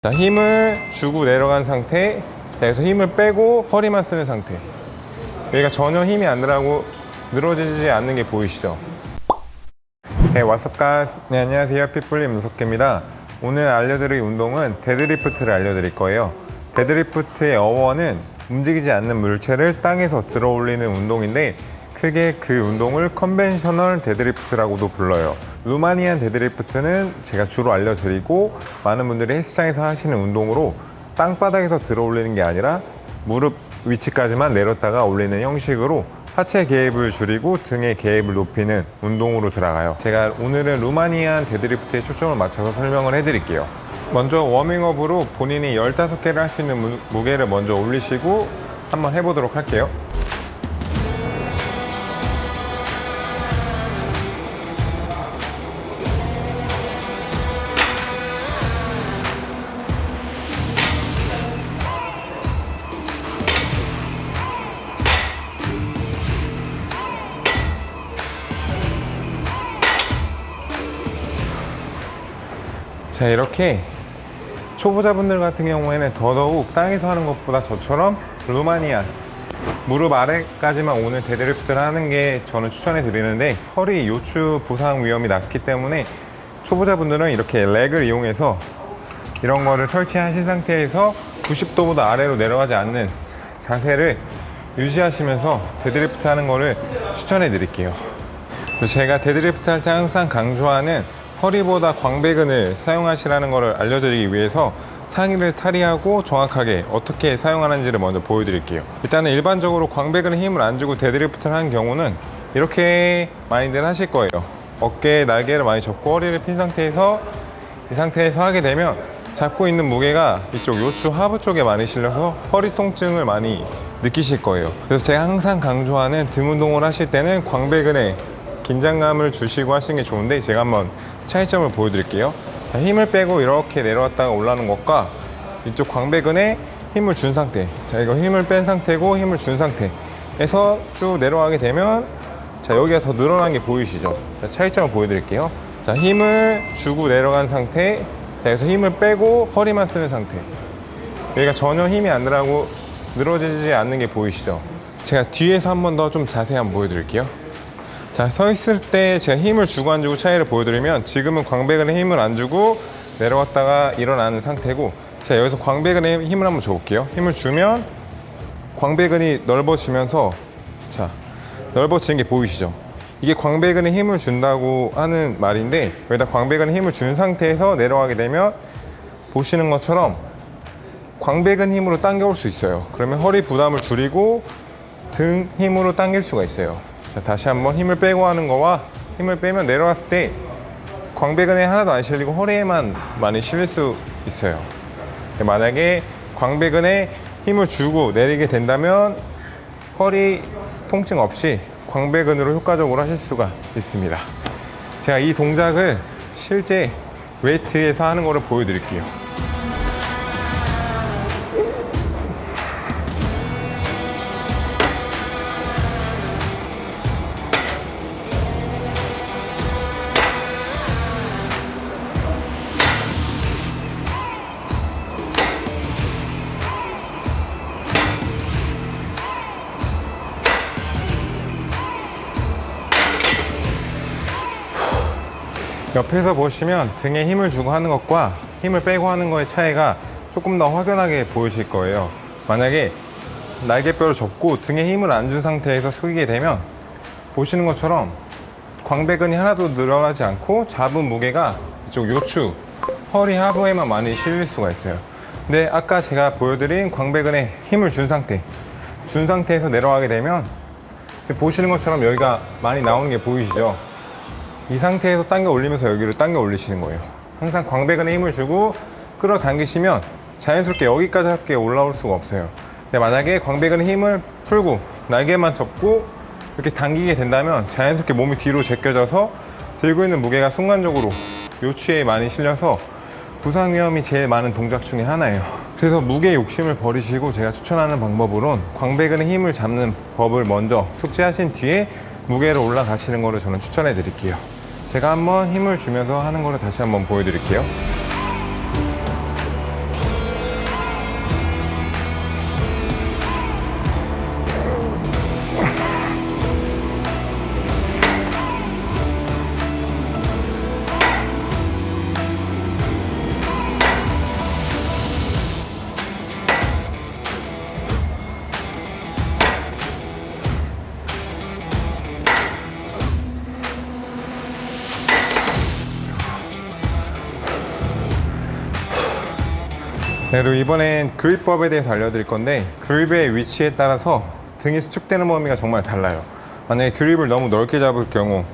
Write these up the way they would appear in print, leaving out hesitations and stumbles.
자, 힘을 주고 내려간 상태. 자, 여기서 힘을 빼고 허리만 쓰는 상태. 여기가 전혀 힘이 안 들어가고 늘어지지 않는 게 보이시죠? 네, what's up guys? 네, 안녕하세요. 핏불리 문석기입니다. 오늘 알려드릴 운동은 데드리프트를 알려드릴 거예요. 데드리프트의 어원은 움직이지 않는 물체를 땅에서 들어 올리는 운동인데, 크게 그 운동을 컨벤셔널 데드리프트라고도 불러요. 루마니안 데드리프트는 제가 주로 알려드리고, 많은 분들이 헬스장에서 하시는 운동으로 땅바닥에서 들어 올리는 게 아니라 무릎 위치까지만 내렸다가 올리는 형식으로 하체 개입을 줄이고 등의 개입을 높이는 운동으로 들어가요. 제가 오늘은 루마니안 데드리프트에 초점을 맞춰서 설명을 해드릴게요. 먼저 워밍업으로 본인이 15개를 할 수 있는 무게를 먼저 올리시고 한번 해보도록 할게요. 자, 이렇게 초보자분들 같은 경우에는 더더욱 땅에서 하는 것보다 저처럼 루마니안 무릎 아래까지만 오는 데드리프트를 하는 게 저는 추천해 드리는데, 허리 요추 부상 위험이 낮기 때문에 초보자분들은 이렇게 렉을 이용해서 이런 거를 설치하신 상태에서 90도보다 아래로 내려가지 않는 자세를 유지하시면서 데드리프트 하는 거를 추천해 드릴게요. 제가 데드리프트 할 때 항상 강조하는 허리보다 광배근을 사용하시라는 것을 알려드리기 위해서 상의를 탈의하고 정확하게 어떻게 사용하는지를 먼저 보여드릴게요. 일단은 일반적으로 광배근에 힘을 안 주고 데드리프트를 하는 경우는 이렇게 많이들 하실 거예요. 어깨에 날개를 많이 접고 허리를 핀 상태에서 이 상태에서 하게 되면 잡고 있는 무게가 이쪽 요추 하부 쪽에 많이 실려서 허리 통증을 많이 느끼실 거예요. 그래서 제가 항상 강조하는 등 운동을 하실 때는 광배근에 긴장감을 주시고 하시는 게 좋은데, 제가 한번 차이점을 보여드릴게요. 자, 힘을 빼고 이렇게 내려왔다가 올라오는 것과 이쪽 광배근에 힘을 준 상태, 자, 이거 힘을 뺀 상태고 힘을 준 상태에서 쭉 내려가게 되면, 자, 여기가 더 늘어난 게 보이시죠? 자, 차이점을 보여드릴게요. 자, 힘을 주고 내려간 상태. 자, 여기서 힘을 빼고 허리만 쓰는 상태. 여기가 전혀 힘이 안 들어가고 늘어지지 않는 게 보이시죠? 제가 뒤에서 한 번 더 좀 자세히 한번 보여드릴게요. 자, 서 있을 때 제가 힘을 주고 안 주고 차이를 보여드리면, 지금은 광배근에 힘을 안 주고 내려왔다가 일어나는 상태고, 자, 여기서 광배근에 힘을 한번 줘볼게요. 힘을 주면 광배근이 넓어지면서, 자, 넓어지는 게 보이시죠? 이게 광배근에 힘을 준다고 하는 말인데, 여기다 광배근에 힘을 준 상태에서 내려가게 되면 보시는 것처럼 광배근 힘으로 당겨올 수 있어요. 그러면 허리 부담을 줄이고 등 힘으로 당길 수가 있어요. 자, 다시 한번 힘을 빼고 하는 거와 힘을 빼면 내려왔을 때 광배근에 하나도 안 실리고 허리에만 많이 실릴 수 있어요. 만약에 광배근에 힘을 주고 내리게 된다면 허리 통증 없이 광배근으로 효과적으로 하실 수가 있습니다. 제가 이 동작을 실제 웨이트에서 하는 거를 보여드릴게요. 옆에서 보시면 등에 힘을 주고 하는 것과 힘을 빼고 하는 거의 차이가 조금 더 확연하게 보이실 거예요. 만약에 날개뼈를 접고 등에 힘을 안 준 상태에서 숙이게 되면 보시는 것처럼 광배근이 하나도 늘어나지 않고 잡은 무게가 이쪽 요추, 허리 하부에만 많이 실릴 수가 있어요. 근데 아까 제가 보여드린 광배근에 힘을 준 상태에서 내려가게 되면 보시는 것처럼 여기가 많이 나오는 게 보이시죠? 이 상태에서 당겨 올리면서 여기를 당겨 올리시는 거예요. 항상 광배근에 힘을 주고 끌어당기시면 자연스럽게 여기까지 올라올 수가 없어요. 근데 만약에 광배근에 힘을 풀고 날개만 접고 이렇게 당기게 된다면 자연스럽게 몸이 뒤로 제껴져서 들고 있는 무게가 순간적으로 요추에 많이 실려서 부상 위험이 제일 많은 동작 중에 하나예요. 그래서 무게 욕심을 버리시고 제가 추천하는 방법으론 광배근에 힘을 잡는 법을 먼저 숙지하신 뒤에 무게를 올라가시는 거를 저는 추천해 드릴게요. 제가 한번 힘을 주면서 하는 거를 다시 한번 보여드릴게요. 네, 그리고 이번엔 그립법에 대해서 알려드릴 건데, 그립의 위치에 따라서 등이 수축되는 범위가 정말 달라요. 만약에 그립을 너무 넓게 잡을 경우,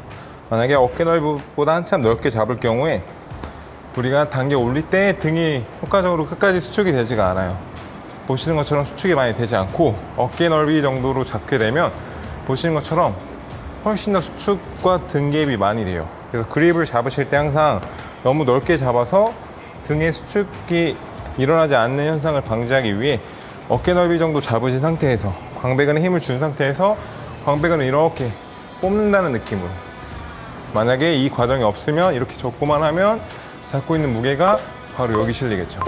만약에 어깨 넓이보다 한참 넓게 잡을 경우에 우리가 당겨 올릴 때 등이 효과적으로 끝까지 수축이 되지가 않아요. 보시는 것처럼 수축이 많이 되지 않고, 어깨 넓이 정도로 잡게 되면 보시는 것처럼 훨씬 더 수축과 등 갭이 많이 돼요. 그래서 그립을 잡으실 때 항상 너무 넓게 잡아서 등의 수축이 일어나지 않는 현상을 방지하기 위해 어깨 넓이 정도 잡으신 상태에서 광배근에 힘을 준 상태에서 광배근을 이렇게 뽑는다는 느낌으로, 만약에 이 과정이 없으면 이렇게 접고만 하면 잡고 있는 무게가 바로 여기 실리겠죠.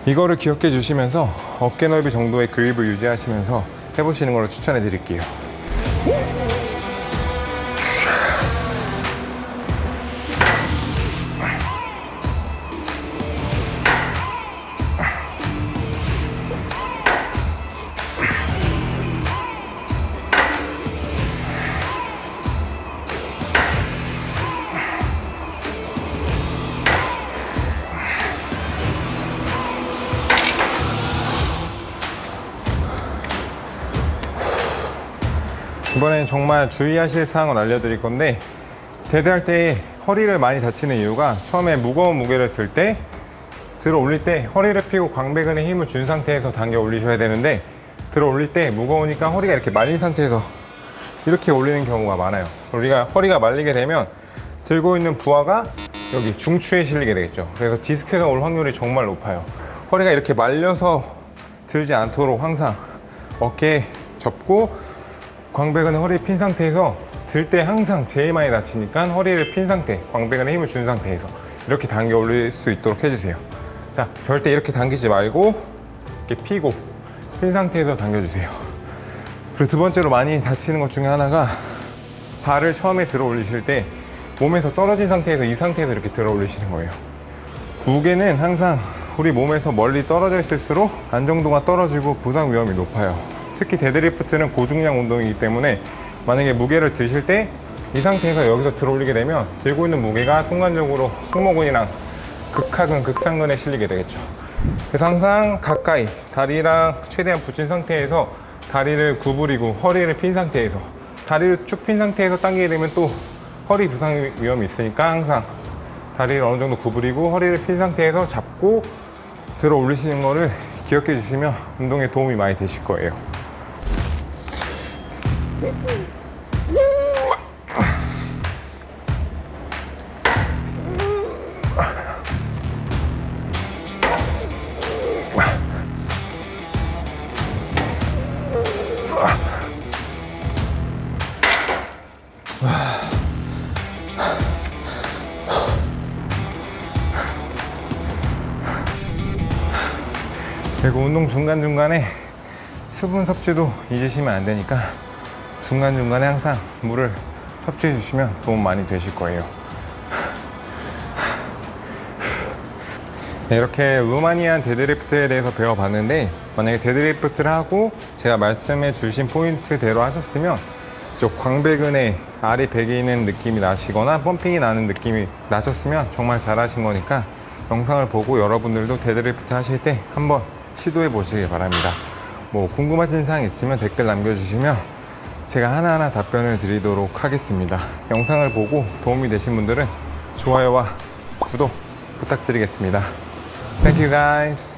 이거를 기억해 주시면서 어깨 넓이 정도의 그립을 유지하시면서 해보시는 걸 추천해 드릴게요. 이번엔 정말 주의하실 사항을 알려드릴 건데, 데드할 때 허리를 많이 다치는 이유가 처음에 무거운 무게를 들 때 들어 올릴 때 허리를 펴고 광배근에 힘을 준 상태에서 당겨 올리셔야 되는데, 들어 올릴 때 무거우니까 허리가 이렇게 말린 상태에서 이렇게 올리는 경우가 많아요. 우리가 허리가 말리게 되면 들고 있는 부하가 여기 중추에 실리게 되겠죠. 그래서 디스크가 올 확률이 정말 높아요. 허리가 이렇게 말려서 들지 않도록 항상 어깨에 접고 광배근에 허리 핀 상태에서 들 때 항상 제일 많이 다치니까 허리를 핀 상태, 광배근에 힘을 준 상태에서 이렇게 당겨 올릴 수 있도록 해주세요. 자, 절대 이렇게 당기지 말고 이렇게 피고 핀 상태에서 당겨주세요. 그리고 두 번째로 많이 다치는 것 중에 하나가, 발을 처음에 들어 올리실 때 몸에서 떨어진 상태에서 이 상태에서 이렇게 들어 올리시는 거예요. 무게는 항상 우리 몸에서 멀리 떨어져 있을수록 안정도가 떨어지고 부상 위험이 높아요. 특히 데드리프트는 고중량 운동이기 때문에 만약에 무게를 드실 때 이 상태에서 여기서 들어 올리게 되면 들고 있는 무게가 순간적으로 승모근이랑 극하근, 극상근에 실리게 되겠죠. 그래서 항상 가까이 다리랑 최대한 붙인 상태에서 다리를 구부리고 허리를 핀 상태에서, 다리를 쭉 핀 상태에서 당기게 되면 또 허리 부상 위험이 있으니까 항상 다리를 어느 정도 구부리고 허리를 핀 상태에서 잡고 들어 올리시는 거를 기억해 주시면 운동에 도움이 많이 되실 거예요. 그리고 운동 중간중간에 수분 섭취도 잊으시면 안 되니까 중간중간에 항상 물을 섭취해 주시면 도움 많이 되실 거예요. 네, 이렇게 루마니안 데드리프트에 대해서 배워봤는데, 만약에 데드리프트를 하고 제가 말씀해 주신 포인트대로 하셨으면 저 광배근에 알이 배기는 느낌이 나시거나 펌핑이 나는 느낌이 나셨으면 정말 잘하신 거니까, 영상을 보고 여러분들도 데드리프트 하실 때 한번 시도해 보시기 바랍니다. 뭐 궁금하신 사항 있으면 댓글 남겨주시면 제가 하나하나 답변을 드리도록 하겠습니다. 영상을 보고 도움이 되신 분들은 좋아요와 구독 부탁드리겠습니다. Thank you guys.